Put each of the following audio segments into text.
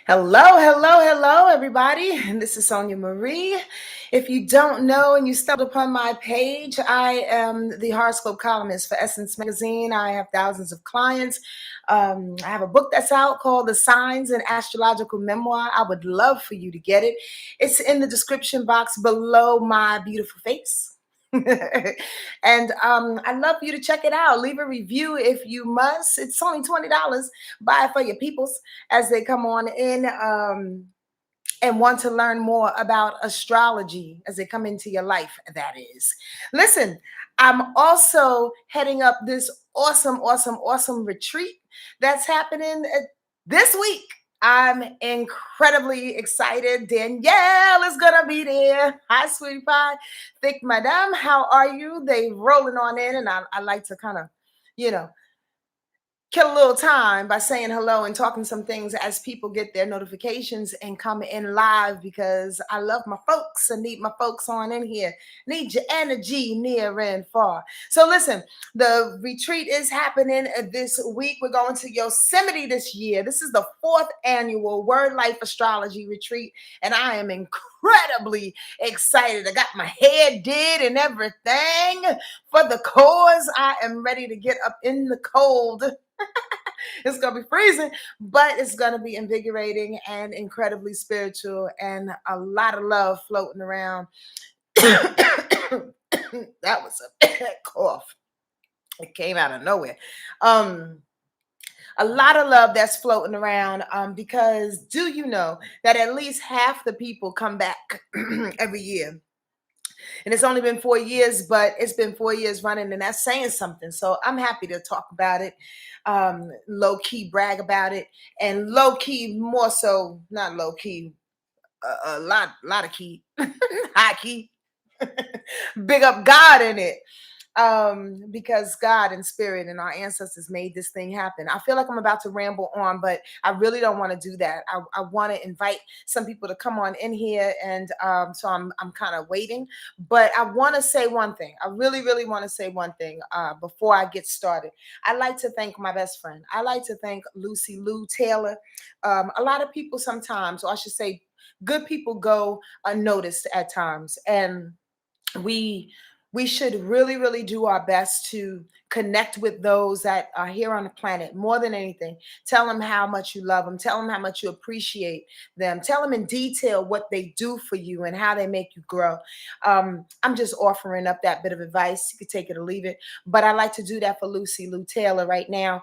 Hello, hello, hello, everybody. And this is Sonia Marie. If you don't know and you stumbled upon my page, I am the horoscope columnist for Essence Magazine. I have thousands of clients. I have a book that's out called The Signs and Astrological Memoir. I would love for you to get it. It's in the description box below my beautiful face. And I'd love for you to check it out. Leave a review if you must. It's only $20. Buy it for your peoples as they come on in and want to learn more about astrology as they come into your life, that is. Listen, I'm also heading up this awesome retreat that's happening this week. I'm incredibly excited. Danielle is gonna be there. Hi, sweetie pie. Thick madam, how are you? They rolling on in, and I like to kind of, you know, kill a little time by saying hello and talking some things as people get their notifications and come in live, because I love my folks and need my folks on in here. Need your energy near and far. So listen, the retreat is happening this week. We're going to Yosemite this year. This is the 4th annual Wordlife Astrology Retreat, and I am incredibly excited. I got my hair did and everything for the cause. I am ready to get up in the cold. It's gonna be freezing, but it's gonna be invigorating and incredibly spiritual, and a lot of love floating around. That was a cough. It came out of nowhere. A lot of love that's floating around, because do you know that at least half the people come back every year? And it's only been 4 years, but it's been 4 years running, and that's saying something. So I'm happy to talk about it, low key brag about it, and low key more so, not low key, a lot of key, high key, big up God in it, because God and spirit and our ancestors made this thing happen. I feel like I'm about to ramble on, but I really don't want to do that. I want to invite some people to come on in here, and so I'm kind of waiting. But I want to say one thing. I really want to say one thing before I get started. I'd like to thank my best friend. I like to thank Lucy Lou Taylor. A lot of people sometimes, or I should say, good people go unnoticed at times, and we we should really do our best to connect with those that are here on the planet more than anything. Tell them how much you love them. Tell them how much you appreciate them. Tell them in detail what they do for you and how they make you grow. I'm just offering up that bit of advice. You could take it or leave it, but I like to do that for Lucy Lou Taylor right now.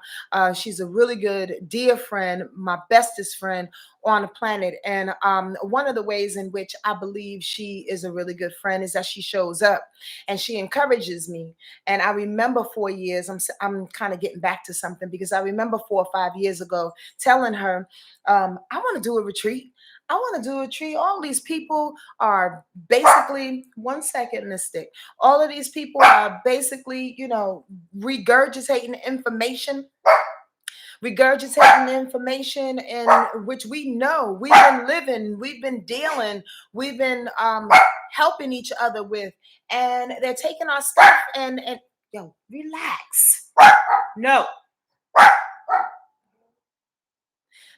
She's a really good dear friend, my bestest friend on the planet. And one of the ways in which I believe she is a really good friend is that she shows up and she encourages me. And I remember 4 years, I'm kind of getting back to something, because I remember 4 or 5 years ago telling her, I want to do a retreat. I want to do a retreat. All these people are basically, one second, Mystic. All of these people are basically, regurgitating information in which we know we've been living, we've been dealing, we've been helping each other with, and they're taking our stuff and yo, relax. No,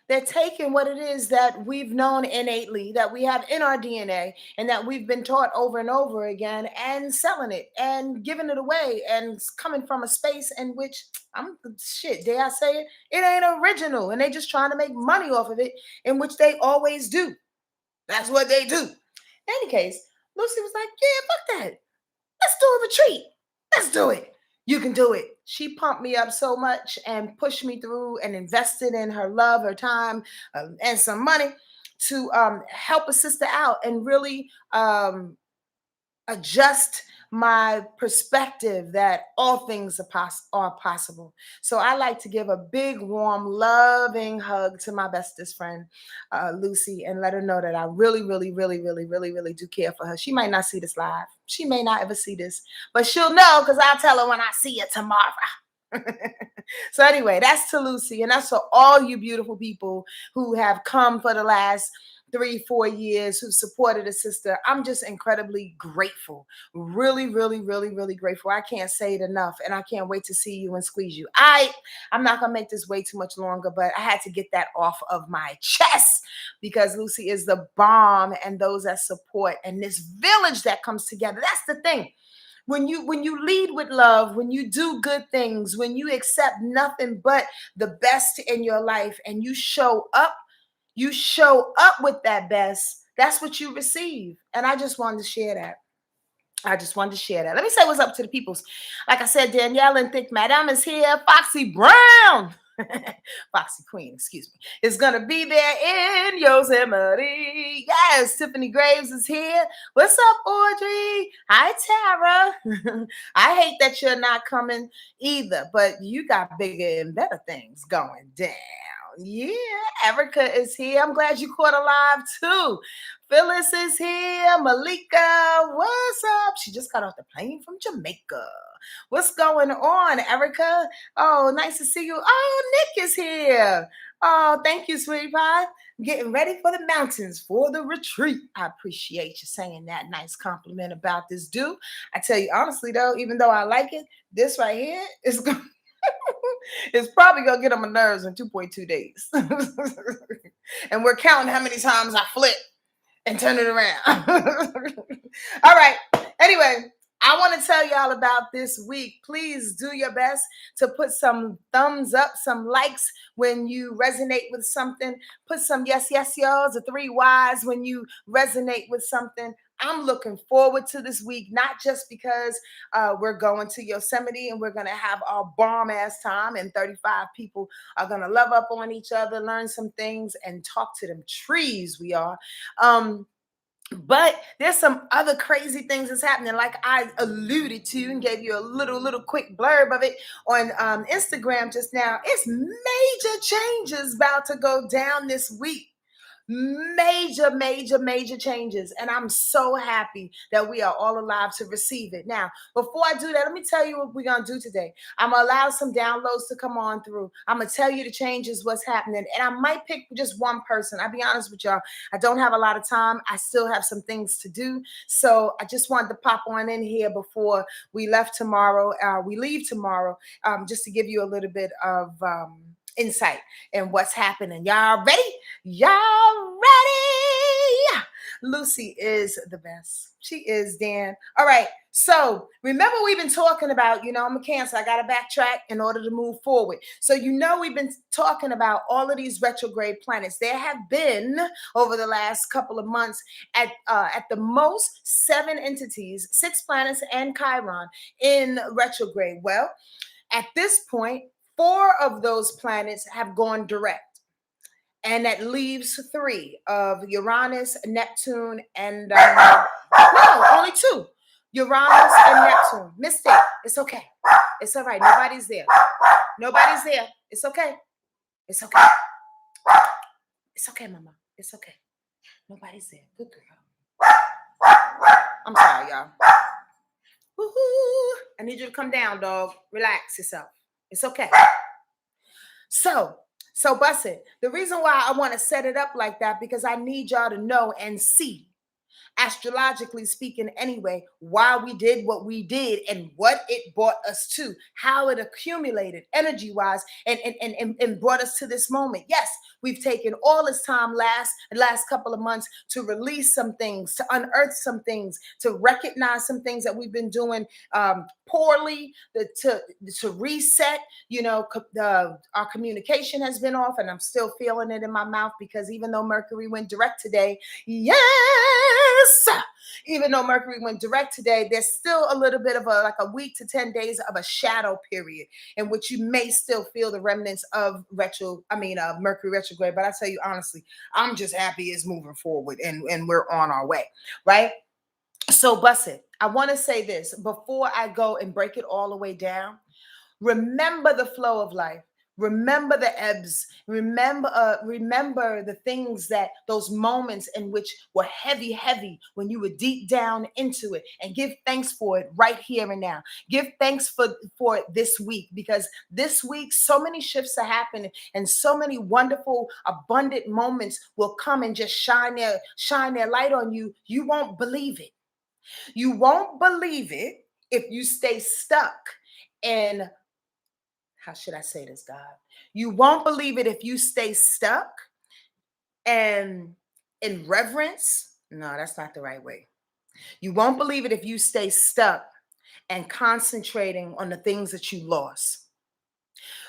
they're taking what it is that we've known innately, that we have in our DNA, and that we've been taught over and over again, and selling it and giving it away, and it's coming from a space in which, dare I say it, it ain't original, and they just trying to make money off of it, in which they always do. That's what they do. In any case, Lucy was like, yeah, fuck that. Let's do a retreat. Let's do it. You can do it. She pumped me up so much and pushed me through and invested in her love, her time, and some money to help a sister out and really adjust my perspective that all things are possible. So I like to give a big, warm, loving hug to my bestest friend, Lucy, and let her know that I really do care for her. She might not see this live. She may not ever see this, but she'll know, because I'll tell her when I see her tomorrow. So anyway, that's to Lucy, and that's to all you beautiful people who have come for the last 3-4 years, who supported a sister. I'm just incredibly grateful. Really, really, really, really grateful. I can't say it enough, and I can't wait to see you and squeeze you. I'm not gonna make this way too much longer, but I had to get that off of my chest because Lucy is the bomb, and those that support, and this village that comes together. That's the thing. When you lead with love, when you do good things, when you accept nothing but the best in your life, and you show up with that best, that's what you receive. And I just wanted to share that. I just wanted to share that. Let me say what's up to the peoples. Like I said, Danielle and Thick Madame is here. Foxy Brown, Foxy Queen, excuse me, is going to be there in Yosemite. Yes, Tiffany Graves is here. What's up, Audrey? Hi, Tara. I hate that you're not coming either, but you got bigger and better things going down. Yeah, Erica is here. I'm glad you caught alive too. Phyllis is here. Malika, what's up? She just got off the plane from Jamaica. What's going on, Erica? Oh, nice to see you. Oh, Nick is here. Oh, thank you, sweetie pie. Getting ready for the mountains for the retreat. I appreciate you saying that nice compliment about this dude. I tell you honestly though, even though I like it, this right here is going it's probably gonna get on my nerves in 2.2 days. And we're counting how many times I flip and turn it around. All right. Anyway, I want to tell y'all about this week. Please do your best to put some thumbs up, some likes when you resonate with something. Put some yes, yes, y'alls, the 3 Y's when you resonate with something. I'm looking forward to this week, not just because we're going to Yosemite and we're going to have our bomb ass time, and 35 people are going to love up on each other, learn some things, and talk to them trees. We are. But there's some other crazy things that's happening, like I alluded to and gave you a little quick blurb of it on Instagram just now. It's major changes about to go down this week. Major changes, and I'm so happy that we are all alive to receive it. Now, before I do that, let me tell you what we're gonna do today. I'm gonna allow some downloads to come on through. I'm gonna tell you the changes, what's happening, and I might pick just one person. I'll be honest with y'all, I don't have a lot of time. I still have some things to do, so I just wanted to pop on in here before we leave tomorrow, just to give you a little bit of insight and what's happening. Y'all ready? Y'all ready? Lucy is the best. She is, Dan. All right. So remember, we've been talking about, I'm a Cancer. I got to backtrack in order to move forward. So, we've been talking about all of these retrograde planets. There have been, over the last couple of months, at the most 7 entities, 6 planets and Chiron in retrograde. Well, at this point, 4 of those planets have gone direct, and that leaves 3 of Uranus, Neptune, and no, only 2. Uranus and Neptune. Mistake. It's okay. It's all right. Nobody's there. It's okay. It's okay. It's okay, Mama. It's okay. Nobody's there. Good girl. I'm sorry, y'all. Woo-hoo. I need you to come down, dog. Relax yourself. It's okay. So bust it. The reason why I want to set it up like that, because I need y'all to know and see, astrologically speaking anyway, why we did what we did and what it brought us to, how it accumulated energy-wise and brought us to this moment. Yes, we've taken all this time last couple of months to release some things, to unearth some things, to recognize some things that we've been doing poorly, to reset. Our communication has been off, and I'm still feeling it in my mouth, because even though Mercury went direct today, even though Mercury went direct today, there's still a little bit of a week to 10 days of a shadow period in which you may still feel the remnants of Mercury retrograde. But I tell you honestly, I'm just happy it's moving forward and we're on our way, right? So bust it. I want to say this before I go and break it all the way down. Remember the flow of life. Remember the ebbs. Remember the things, that those moments in which were heavy, heavy, when you were deep down into it, and give thanks for it right here and now. Give thanks for it this week, because this week so many shifts are happening, and so many wonderful, abundant moments will come and just shine their light on you. You won't believe it. You won't believe it if you stay stuck in, how should I say this, God? You won't believe it if you stay stuck and in reverence. No, that's not the right way. You won't believe it if you stay stuck and concentrating on the things that you lost.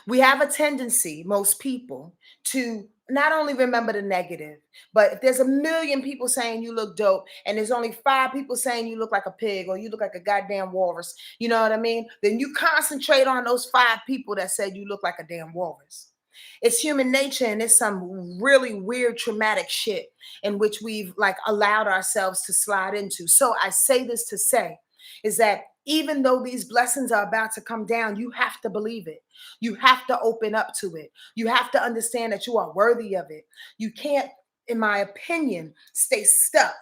We have a tendency, most people, to not only remember the negative, but if there's a million people saying you look dope and there's only 5 people saying you look like a pig or you look like a goddamn walrus, you know what I mean? Then you concentrate on those 5 people that said you look like a damn walrus. It's human nature, and it's some really weird traumatic shit in which we've like allowed ourselves to slide into. So I say this to say is that even though these blessings are about to come down, you have to believe it. You have to open up to it. You have to understand that you are worthy of it. You can't, in my opinion, stay stuck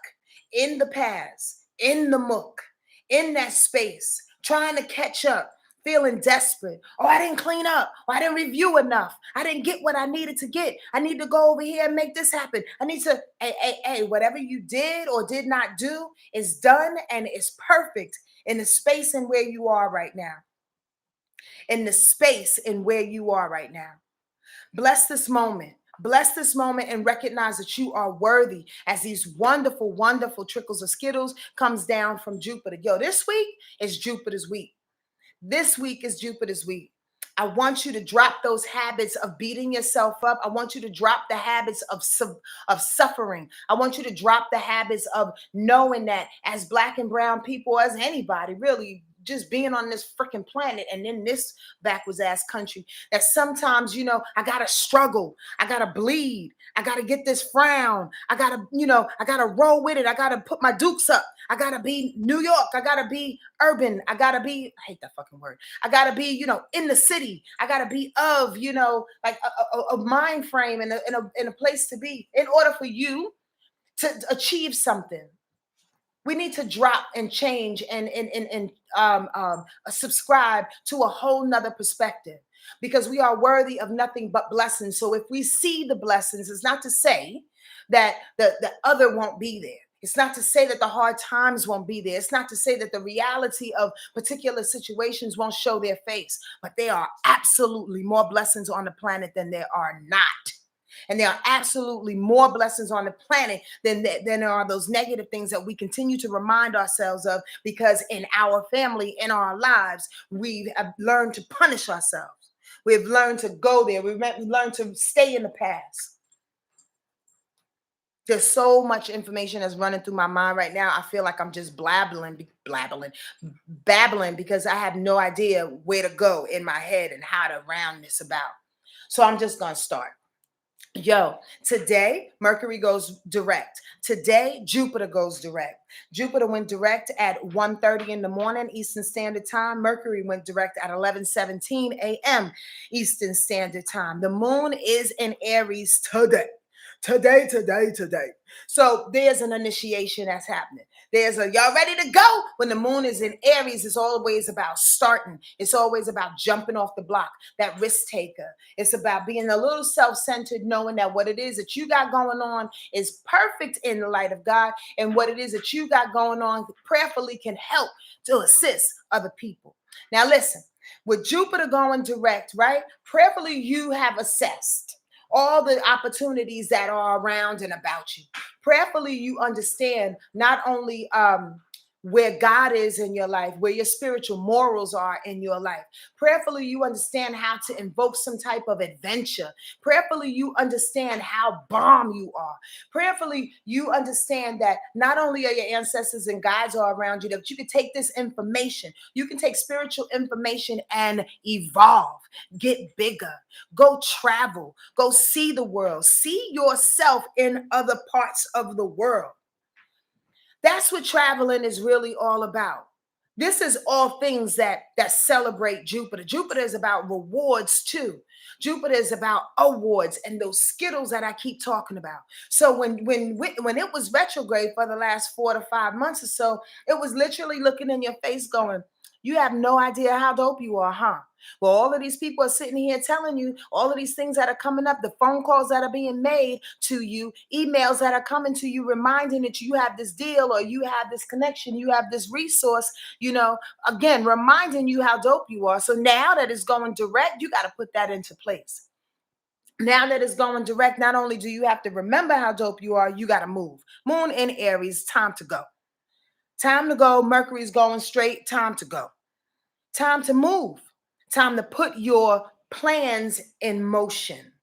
in the past, in the muck, in that space, trying to catch up, feeling desperate. Oh, I didn't clean up. Oh, I didn't review enough. I didn't get what I needed to get. I need to go over here and make this happen. I need to, hey, whatever you did or did not do is done and is perfect in the space and where you are right now. In the space and where you are right now. Bless this moment. Bless this moment and recognize that you are worthy as these wonderful, wonderful trickles of Skittles comes down from Jupiter. Yo, this week is Jupiter's week. This week is Jupiter's week. I want you to drop those habits of beating yourself up. I want you to drop the habits of suffering. I want you to drop the habits of knowing that as Black and brown people, as anybody really, just being on this freaking planet and in this backwards ass country, that sometimes, I gotta struggle, I gotta bleed, I gotta get this frown, I gotta, I gotta roll with it, I gotta put my dukes up, I gotta be New York, I gotta be urban, I gotta be, I hate that fucking word, I gotta be, in the city, I gotta be of, like a mind frame and a place to be in order for you to achieve something. We need to drop and change and subscribe to a whole nother perspective, because we are worthy of nothing but blessings. So if we see the blessings, it's not to say that the other won't be there. It's not to say that the hard times won't be there. It's not to say that the reality of particular situations won't show their face, but there are absolutely more blessings on the planet than there are not. And there are absolutely more blessings on the planet than there are those negative things that we continue to remind ourselves of, because in our family, in our lives, we have learned to punish ourselves. We've learned to go there. We've learned to stay in the past. There's so much information that's running through my mind right now. I feel like I'm just babbling, because I have no idea where to go in my head and how to round this about. So I'm just going to start. Yo, today Mercury goes direct. Today Jupiter goes direct. Jupiter went direct at 1:30 in the morning Eastern Standard Time. Mercury went direct at 11:17 a.m. Eastern Standard Time. The moon is in Aries today. Today. So there's an initiation that's happening. There's a, y'all ready to go? When the moon is in Aries, it's always about starting. It's always about jumping off the block, that risk taker. It's about being a little self-centered, knowing that what it is that you got going on is perfect in the light of God. And what it is that you got going on prayerfully can help to assist other people. Now listen, with Jupiter going direct, right? Prayerfully, you have assessed all the opportunities that are around and about you. Prayerfully, you understand not only where God is in your life, where your spiritual morals are in your life. Prayerfully, you understand how to invoke some type of adventure. Prayerfully, you understand how bomb you are. Prayerfully, you understand that not only are your ancestors and guides are around you, that you can take this information, you can take spiritual information and evolve, get bigger, go travel, go see the world, see yourself in other parts of the world. That's what traveling is really all about. This is all things that celebrate Jupiter. Jupiter is about rewards too. Jupiter is about awards and those Skittles that I keep talking about. So when it was retrograde for the last 4 to 5 months or so, it was literally looking in your face going, you have no idea how dope you are, huh? Well, all of these people are sitting here telling you all of these things that are coming up, the phone calls that are being made to you, emails that are coming to you, reminding that you have this deal or you have this connection, you have this resource, again, reminding you how dope you are. So now that it's going direct, you got to put that into place. Now that it's going direct, not only do you have to remember how dope you are, you got to move. Moon in Aries, time to go. Time to go. Mercury's going straight. Time to go. Time to move. Time to put your plans in motion.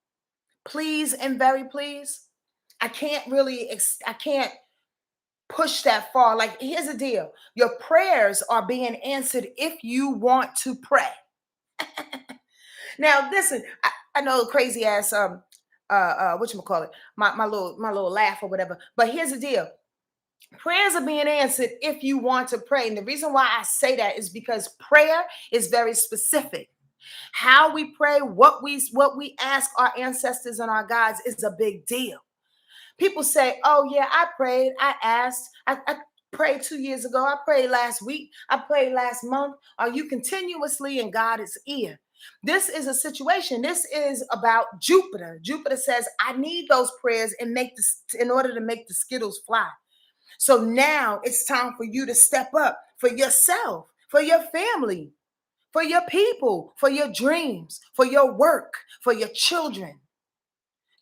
Please and very please. I can't push that far. Like, here's the deal. Your prayers are being answered if you want to pray. Now, listen, I know crazy ass whatchamacallit, my little laugh or whatever. But here's the deal. Prayers are being answered if you want to pray. And the reason why I say that is because prayer is very specific. How we pray, what we ask our ancestors and our guides is a big deal. People say, oh yeah, I prayed, I asked, I prayed 2 years ago, I prayed last week, I prayed last month. Are you continuously in God's ear? This is a situation. This is about Jupiter. Jupiter says, I need those prayers in order to make the Skittles fly. So now it's time for you to step up for yourself, for your family, for your people, for your dreams, for your work, for your children.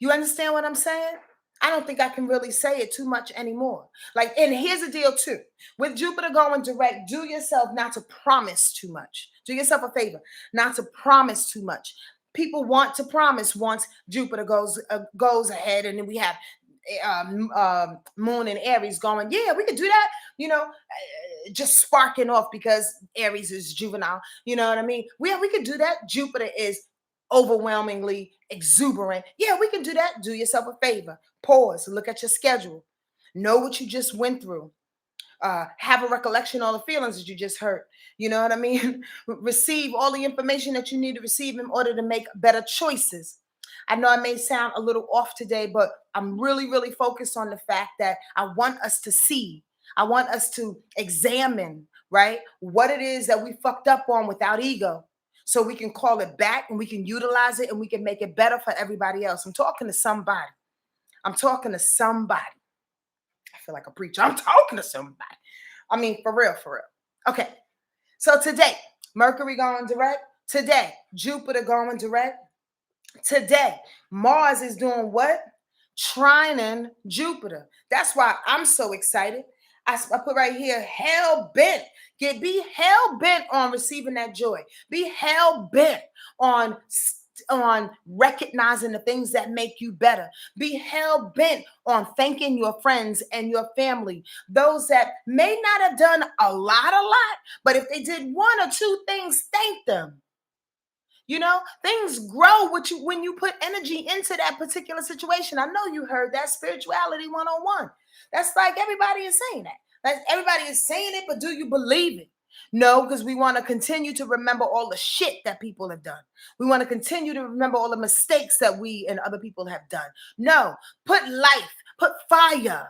You understand what I'm saying? I don't think I can really say it too much anymore. Like, and here's the deal too. With Jupiter going direct, do yourself not to promise too much. Do yourself a favor, not to promise too much. People want to promise once Jupiter goes ahead, and then we have Moon and Aries going, yeah, we could do that, just sparking off because Aries is juvenile. You know what I mean? We could do that. Jupiter is overwhelmingly exuberant. Yeah, we can do that. Do yourself a favor. Pause. Look at your schedule. Know what you just went through. Have a recollection of all the feelings that you just hurt. You know what I mean? Receive all the information that you need to receive in order to make better choices. I know I may sound a little off today, but I'm really, really focused on the fact that I want us to see. I want us to examine, right, what it is that we fucked up on without ego, so we can call it back and we can utilize it and we can make it better for everybody else. I'm talking to somebody. I'm talking to somebody. I feel like a preacher. I'm talking to somebody. I mean, for real, for real. Okay. So today, Mercury going direct. Today, Jupiter going direct. Today, Mars is doing what? Trining Jupiter. That's why I'm so excited. I put right here, hell bent. Be hell bent on receiving that joy. Be hell bent on recognizing the things that make you better. Be hell bent on thanking your friends and your family, those that may not have done a lot, but if they did one or two things, thank them. Things grow when you put energy into that particular situation. I know you heard that spirituality 101. That's like everybody is saying that. Like everybody is saying it, but do you believe it? No, because we want to continue to remember all the shit that people have done. We want to continue to remember all the mistakes that we and other people have done. No, put life, put fire,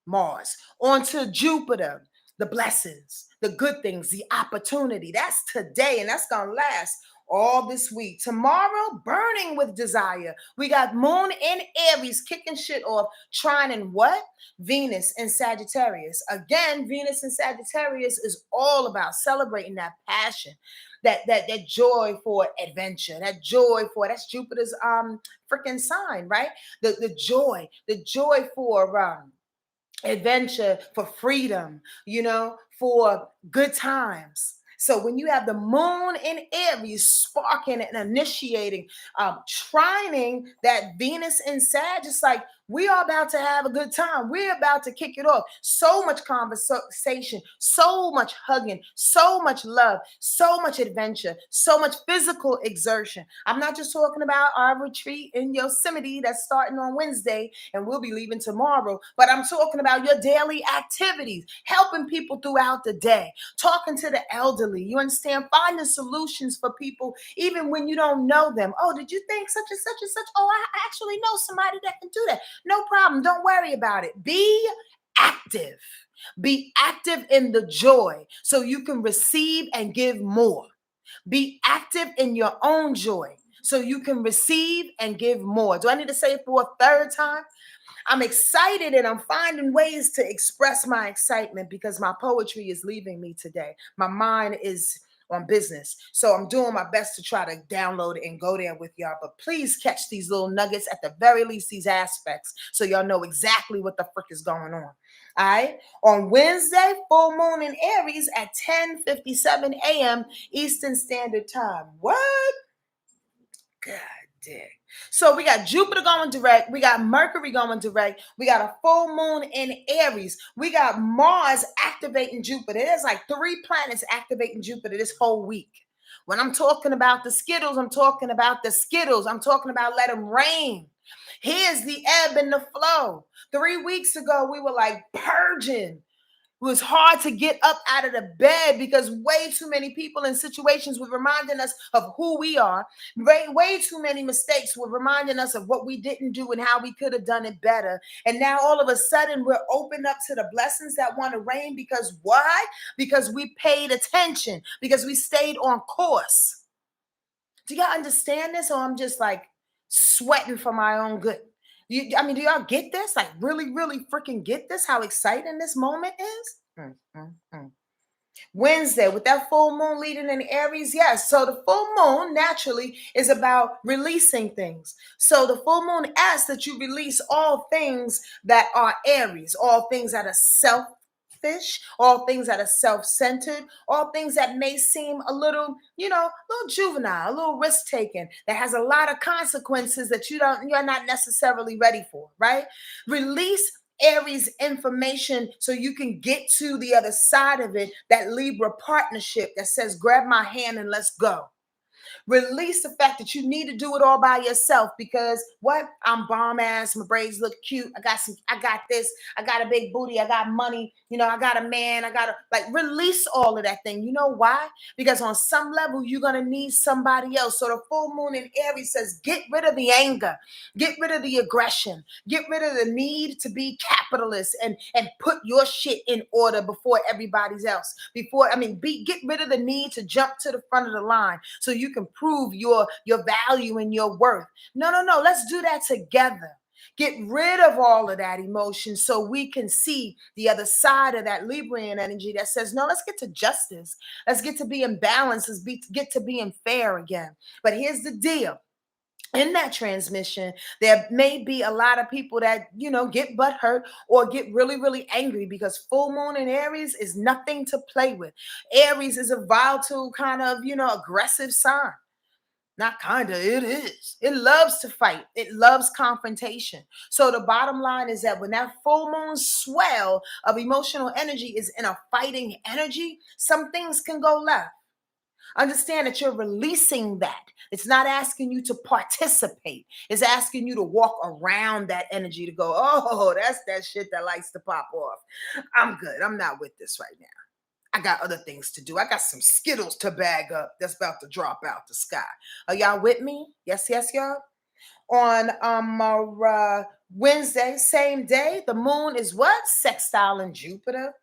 Mars, onto Jupiter, the blessings, the good things, the opportunity. That's today, and that's going to last all this week. Tomorrow, burning with desire. We got Moon in Aries kicking shit off, trining what? Venus in Sagittarius. Again, Venus in Sagittarius is all about celebrating that passion, that joy for adventure, that's Jupiter's freaking sign, right? The joy for adventure, for freedom, for good times. So when you have the Moon in Aries sparking and initiating, trining that Venus in Sag, just like We are about to have a good time. We're about to kick it off. So much conversation, so much hugging, so much love, so much adventure, so much physical exertion. I'm not just talking about our retreat in Yosemite that's starting on Wednesday and we'll be leaving tomorrow, but I'm talking about your daily activities, helping people throughout the day, talking to the elderly. You understand? Finding solutions for people even when you don't know them. Oh, did you think such and such and such? Oh, I actually know somebody that can do that. No problem. Don't worry about it. Be active. Be active in the joy so you can receive and give more. Be active in your own joy so you can receive and give more. Do I need to say it for a third time? I'm excited and I'm finding ways to express my excitement because my poetry is leaving me today. My mind is on business. So I'm doing my best to try to download it and go there with y'all. But please catch these little nuggets, at the very least, these aspects, so y'all know exactly what the frick is going on. All right. On Wednesday, full moon in Aries at 10:57 a.m. Eastern Standard Time. What? God damn. So we got Jupiter going direct. We got Mercury going direct. We got a full moon in Aries. We got Mars activating Jupiter. There's like 3 planets activating Jupiter this whole week. When I'm talking about the Skittles, I'm talking about the Skittles. I'm talking about let them rain. Here's the ebb and the flow. 3 weeks ago, we were like purging. It was hard to get up out of the bed because way too many people in situations were reminding us of who we are. Way too many mistakes were reminding us of what we didn't do and how we could have done it better. And now all of a sudden we're opened up to the blessings that want to rain because why? Because we paid attention, because we stayed on course. Do y'all understand this? Or I'm just like sweating for my own good? Do y'all get this? Like, really, really freaking get this? How exciting this moment is? Wednesday, with that full moon leading in Aries, yes. So the full moon naturally is about releasing things. So the full moon asks that you release all things that are Aries, all things that are selfish, all things that are self-centered, all things that may seem a little, a little juvenile, a little risk-taking, that has a lot of consequences that you're not necessarily ready for, right? Release Aries information so you can get to the other side of it, that Libra partnership that says, grab my hand and let's go. Release the fact that you need to do it all by yourself because what? I'm bomb ass. My braids look cute. I got this. I got a big booty. I got money. I got a man. Release all of that thing. You know why? Because on some level, you're going to need somebody else. So the full moon in Aries says, get rid of the anger, get rid of the aggression, get rid of the need to be capitalist and put your shit in order before everybody's else. Get rid of the need to jump to the front of the line so you can prove your value and your worth. No. Let's do that together. Get rid of all of that emotion so we can see the other side of that Librian energy that says, no, let's get to justice. Let's get to being balanced. Get to being fair again. But here's the deal. In that transmission, there may be a lot of people that, get butt hurt or get really, really angry because full moon in Aries is nothing to play with. Aries is a volatile kind of, aggressive sign. Not kind of, it is. It loves to fight. It loves confrontation. So the bottom line is that when that full moon swell of emotional energy is in a fighting energy, some things can go left. Understand that you're releasing that. It's not asking you to participate. It's asking you to walk around that energy to go, oh, that's that shit that likes to pop off. I'm good. I'm not with this right now. I got other things to do. I got some Skittles to bag up that's about to drop out the sky. Are y'all with me? Yes, y'all. On Wednesday, same day, the moon is what? Sextiling Jupiter.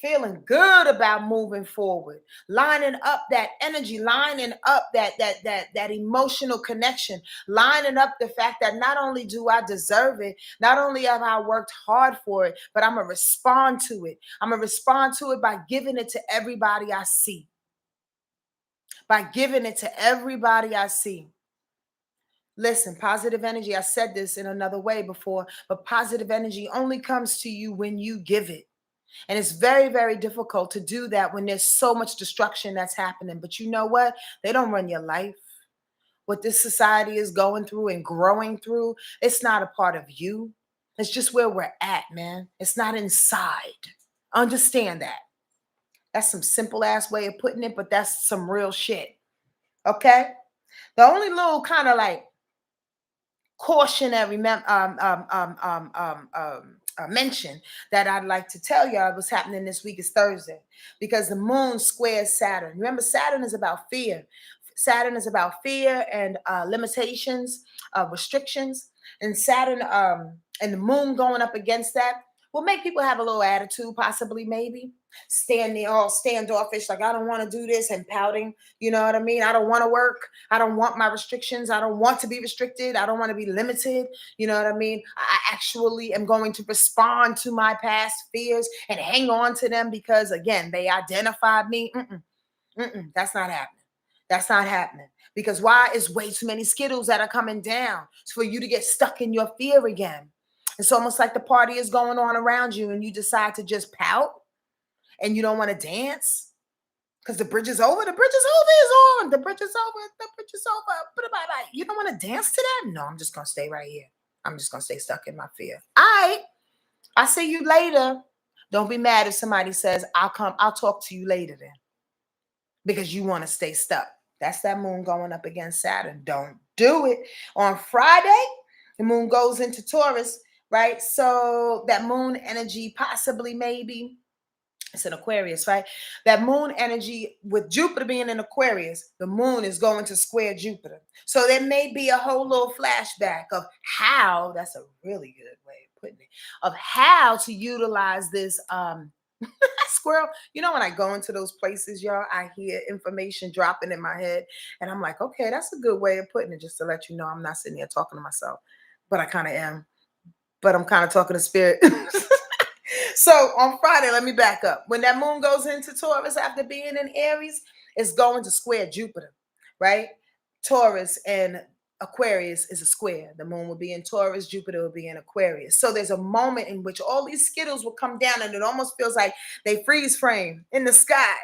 Feeling good about moving forward, lining up that energy, lining up that emotional connection, lining up the fact that not only do I deserve it, not only have I worked hard for it, but I'm going to respond to it. I'm going to respond to it by giving it to everybody I see. By giving it to everybody I see. Listen, positive energy, I said this in another way before, but positive energy only comes to you when you give it. And it's very, very difficult to do that when there's so much destruction that's happening. But you know what? They don't run your life. What this society is going through and growing through, it's not a part of you. It's just where we're at, man. It's not inside. Understand that. That's some simple ass way of putting it, but that's some real shit. Okay? The only little kind of like cautionary mention that I'd like to tell y'all what's happening this week is Thursday, because the moon squares Saturn. Remember, Saturn is about fear. Saturn is about fear and limitations, restrictions, and Saturn and the moon going up against that will make people have a little attitude, possibly, maybe stand there all standoffish, like I don't want to do this, and pouting. You know what I mean? I don't want to work. I don't want my restrictions. I don't want to be restricted. I don't want to be limited. You know what I mean? I actually am going to respond to my past fears and hang on to them because, again, they identified me. That's not happening. That's not happening. Because why? Is way too many Skittles that are coming down. It's for you to get stuck in your fear again. It's almost like the party is going on around you and you decide to just pout and you don't want to dance because the bridge is over. The bridge is over is on. The bridge is over. The bridge is over. Bye-bye. You don't want to dance to that? No, I'm just going to stay right here. I'm just going to stay stuck in my fear. All right. I'll see you later. Don't be mad if somebody says, I'll talk to you later then. Because you want to stay stuck. That's that moon going up against Saturn. Don't do it. On Friday, the moon goes into Taurus, right? So that moon energy possibly, maybe, it's in Aquarius, right? That moon energy with Jupiter being in Aquarius, the moon is going to square Jupiter. So there may be a whole little flashback of how, that's a really good way of putting it, of how to utilize this squirrel. You know, when I go into those places, y'all, I hear information dropping in my head and I'm like, okay, that's a good way of putting it, just to let you know I'm not sitting here talking to myself, but I kind of am, but I'm kind of talking to spirit. So on Friday, let me back up. When that moon goes into Taurus after being in Aries, it's going to square Jupiter, right? Taurus and Aquarius is a square. The moon will be in Taurus, Jupiter will be in Aquarius. So there's a moment in which all these Skittles will come down and it almost feels like they freeze frame in the sky.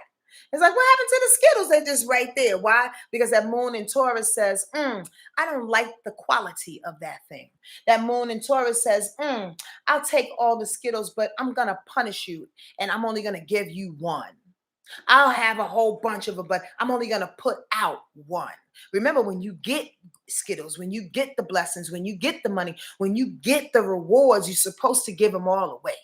It's like, what happened to the Skittles? They're just right there. Why? Because that moon in Taurus says, I don't like the quality of that thing. That moon in Taurus says, I'll take all the Skittles, but I'm going to punish you. And I'm only going to give you one. I'll have a whole bunch of them, but I'm only going to put out one. Remember, when you get Skittles, when you get the blessings, when you get the money, when you get the rewards, you're supposed to give them all away.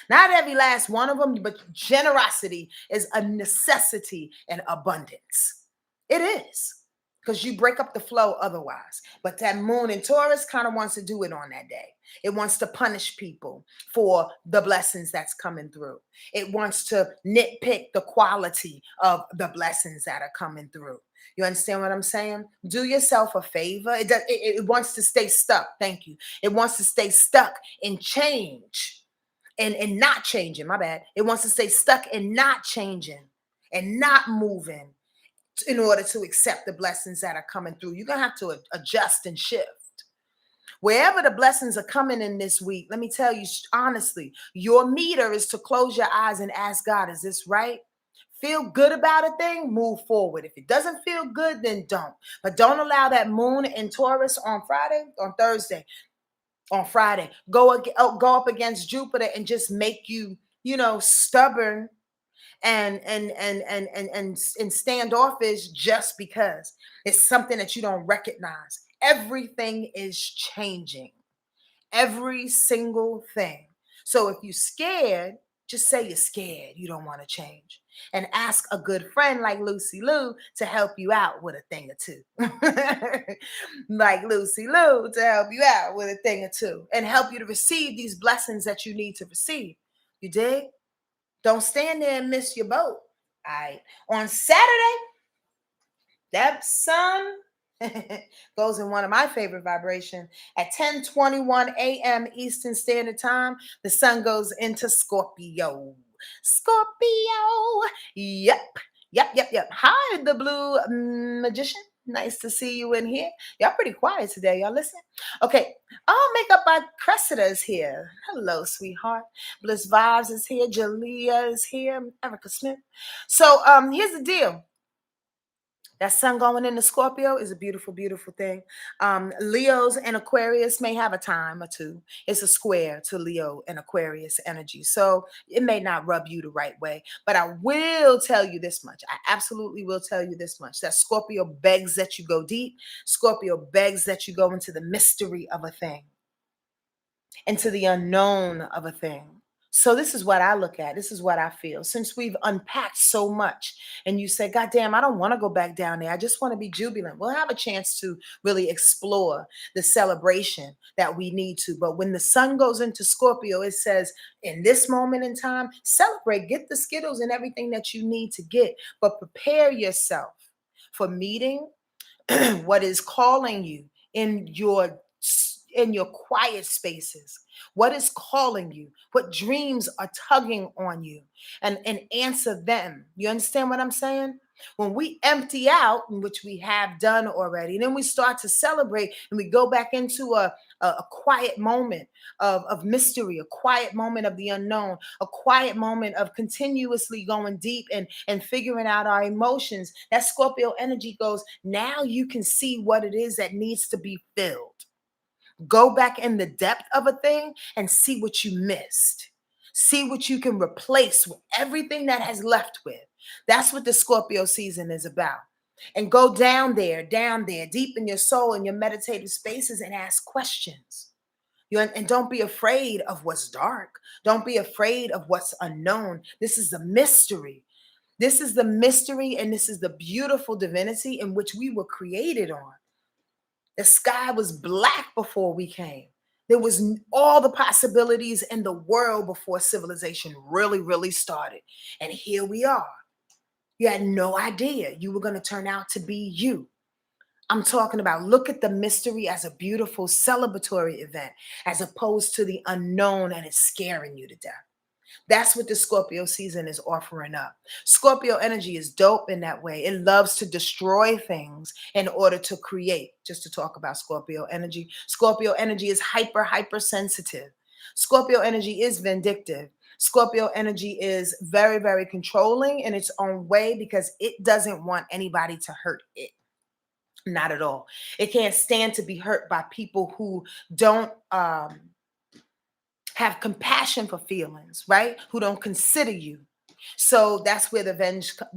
Not every last one of them, but generosity is a necessity in abundance. It is, because you break up the flow otherwise. But that moon in Taurus kind of wants to do it on that day. It wants to punish people for the blessings that's coming through. It wants to nitpick the quality of the blessings that are coming through. You understand what I'm saying? Do yourself a favor. It wants to stay stuck. Thank you. It wants to stay stuck in change. And not changing, my bad. It wants to stay stuck and not changing and not moving in order to accept the blessings that are coming through. You're going to have to adjust and shift. Wherever the blessings are coming in this week, let me tell you honestly, your meter is to close your eyes and ask God, is this right? Feel good about a thing, move forward. If it doesn't feel good, then don't. But don't allow that moon in Taurus on Thursday, on Friday, go up against Jupiter and just make you, stubborn and standoffish just because it's something that you don't recognize. Everything is changing. Every single thing. So if you're scared, just say you're scared. You don't want to change. And ask a good friend like Lucy Lou to help you out with a thing or two. Like Lucy Lou to help you out with a thing or two. And help you to receive these blessings that you need to receive. You dig? Don't stand there and miss your boat. All right. On Saturday, that sun goes in one of my favorite vibrations. At 10:21 a.m. Eastern Standard Time, the sun goes into Scorpio. Scorpio. Yep. Hi, the Blue Magician. Nice to see you in here. Y'all pretty quiet today. Y'all listen? Okay. Oh, Makeup by Cressida is here. Hello, sweetheart. Bliss Vibes is here. Jalea is here. Erica Smith. So here's the deal. That sun going into Scorpio is a beautiful, beautiful thing. Leos and Aquarius may have a time or two. It's a square to Leo and Aquarius energy. So it may not rub you the right way. But I will tell you this much. I absolutely will tell you this much. That Scorpio begs that you go deep. Scorpio begs that you go into the mystery of a thing, into the unknown of a thing. So this is what I look at. This is what I feel. Since we've unpacked so much and you say, God damn, I don't want to go back down there. I just want to be jubilant. We'll have a chance to really explore the celebration that we need to. But when the sun goes into Scorpio, it says, in this moment in time, celebrate, get the Skittles and everything that you need to get, but prepare yourself for meeting what is calling you in your quiet spaces. What is calling you? What dreams are tugging on you? And answer them. You understand what I'm saying? When we empty out, which we have done already, then we start to celebrate and we go back into a quiet moment of mystery, a quiet moment of the unknown, a quiet moment of continuously going deep and figuring out our emotions. That Scorpio energy goes, now you can see what it is that needs to be filled. Go back in the depth of a thing and see what you missed. See what you can replace with everything that has left with. That's what the Scorpio season is about. And go down there, deep in your soul, in your meditative spaces, and ask questions. And don't be afraid of what's dark. Don't be afraid of what's unknown. This is the mystery. This is the mystery, and this is the beautiful divinity in which we were created on. The sky was black before we came. There was all the possibilities in the world before civilization really, really started. And here we are. You had no idea you were going to turn out to be you. I'm talking about, look at the mystery as a beautiful celebratory event, as opposed to the unknown and it's scaring you to death. That's what the Scorpio season is offering up. Scorpio energy is dope in that way. It loves to destroy things in order to create. Just to talk about Scorpio energy. Scorpio energy is hyper sensitive. Scorpio energy is vindictive. Scorpio energy is very, very controlling in its own way because it doesn't want anybody to hurt it. Not at all. It can't stand to be hurt by people who don't have compassion for feelings, right? Who don't consider you. So that's where the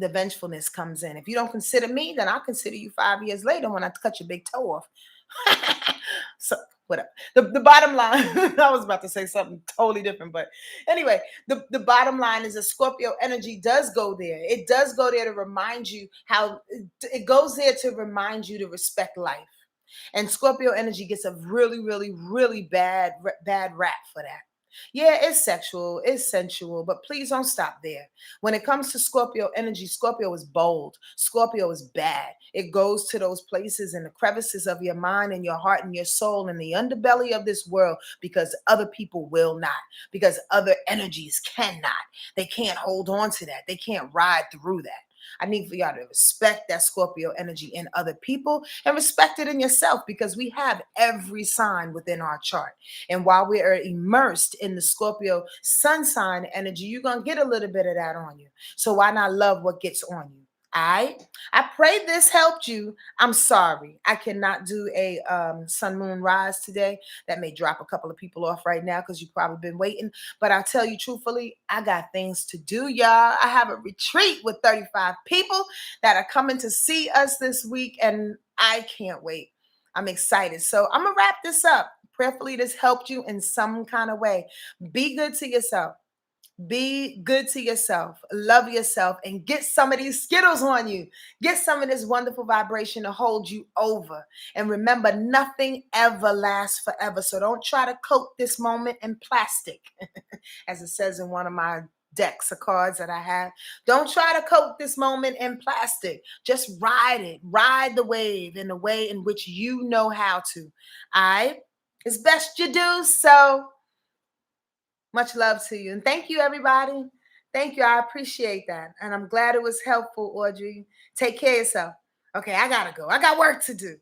vengefulness comes in. If you don't consider me, then I'll consider you 5 years later when I cut your big toe off. So whatever. The bottom line, I was about to say something totally different, but anyway, the bottom line is that Scorpio energy does go there. It does go there to remind you how it goes there to remind you to respect life. And Scorpio energy gets a really, really, really bad rap for that. Yeah, it's sexual, it's sensual, but please don't stop there. When it comes to Scorpio energy, Scorpio is bold. Scorpio is bad. It goes to those places in the crevices of your mind and your heart and your soul and the underbelly of this world because other people will not, because other energies cannot. They can't hold on to that. They can't ride through that. I need for y'all to respect that Scorpio energy in other people and respect it in yourself because we have every sign within our chart. And while we are immersed in the Scorpio sun sign energy, you're going to get a little bit of that on you. So why not love what gets on you? I pray this helped you. I'm sorry. I cannot do a sun moon rise today. That may drop a couple of people off right now because you've probably been waiting. But I'll tell you truthfully, I got things to do, y'all. I have a retreat with 35 people that are coming to see us this week, and I can't wait. I'm excited. So I'm going to wrap this up. Prayerfully, this helped you in some kind of way. Be good to yourself. Be good to yourself, love yourself, and get some of these Skittles on you. Get some of this wonderful vibration to hold you over. And remember, nothing ever lasts forever. So don't try to coat this moment in plastic, as it says in one of my decks of cards that I have. Don't try to coat this moment in plastic. Just ride it. Ride the wave in the way in which you know how to. It's best you do so. Much love to you. And thank you, everybody. Thank you. I appreciate that. And I'm glad it was helpful, Audrey. Take care of yourself. Okay, I got to go. I got work to do.